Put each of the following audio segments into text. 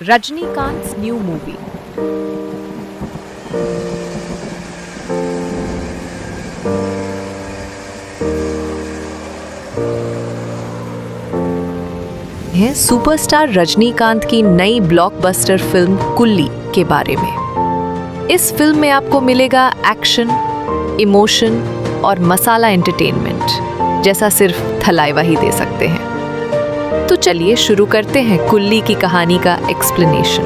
Rajnikant's new movie. है superstar Rajinikanth की नई ब्लॉकबस्टर फिल्म कुल्ली के बारे में। इस फिल्म में आपको मिलेगा एक्शन, इमोशन और मसाला एंटरटेनमेंट जैसा सिर्फ थलाइवा ही दे सकते हैं। तो चलिए शुरू करते हैं कुल्ली की कहानी का एक्सप्लेनेशन।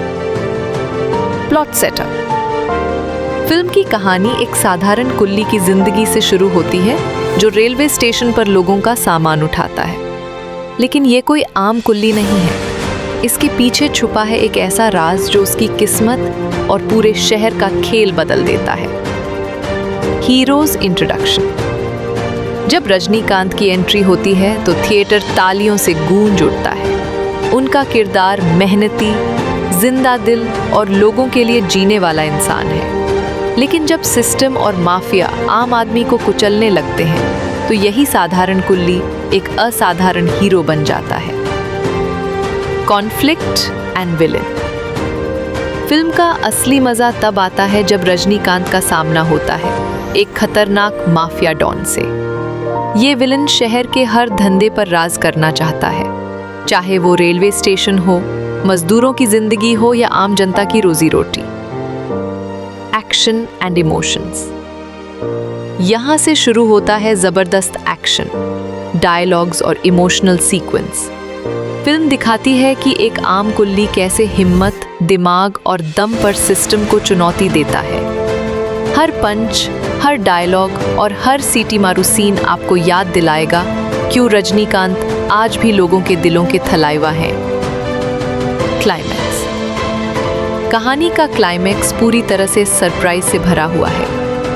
Plot setup. फिल्म की कहानी एक साधारण कुल्ली की जिंदगी से शुरू होती है जो रेलवे स्टेशन पर लोगों का सामान उठाता है। लेकिन ये कोई आम कुल्ली नहीं है। इसके पीछे छुपा है एक ऐसा राज जो उसकी किस्मत और पूरे शहर का खेल बदल देता है। Heroes introduction. जब रजनीकांत की एंट्री होती है तो थिएटर तालियों से गूंज उठता है। उनका किरदार मेहनती, जिंदा दिल और लोगों के लिए जीने वाला इंसान है। लेकिन जब सिस्टम और माफिया आम आदमी को कुचलने लगते हैं तो यही साधारण कुल्ली एक असाधारण हीरो बन जाता है। Conflict and villain. फिल्म का असली मजा तब आता है जब रजनीकांत का सामना होता है एक खतरनाक माफिया डॉन से। ये विलन शहर के हर धंधे पर राज करना चाहता है, चाहे वो रेलवे स्टेशन हो, मजदूरों की जिंदगी हो या आम जनता की रोजी रोटी। Action and emotions. यहाँ से शुरू होता है जबरदस्त एक्शन, डायलॉग्स और इमोशनल सीक्वेंस। फिल्म दिखाती है कि एक आम कुल्ली कैसे हिम्मत, दिमाग और दम पर सिस्टम को चुनौती देता है। हर पंच, हर डायलॉग और हर सीटी मारू सीन आपको याद दिलाएगा क्यों रजनीकांत आज भी लोगों के दिलों के थलाइवा हैं। क्लाइमैक्स। कहानी का क्लाइमैक्स पूरी तरह से सरप्राइज से भरा हुआ है।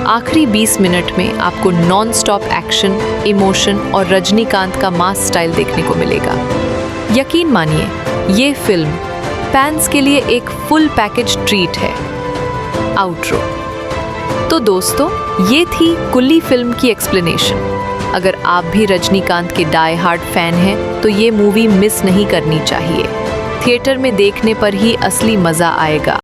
आखिरी 20 मिनट में आपको नॉन स्टॉप एक्शन, इमोशन और रजनीकांत का मास स्टाइल देखने को मिलेगा। यकीन मानिए, ये फिल्म फैंस के लिए एक फुल पैकेज ट्रीट है। आउट्रो। तो दोस्तों, ये थी कुल्ली फिल्म की एक्सप्लेनेशन। अगर आप भी रजनीकांत के डाई हार्ड फैन हैं तो ये मूवी मिस नहीं करनी चाहिए। थिएटर में देखने पर ही असली मज़ा आएगा।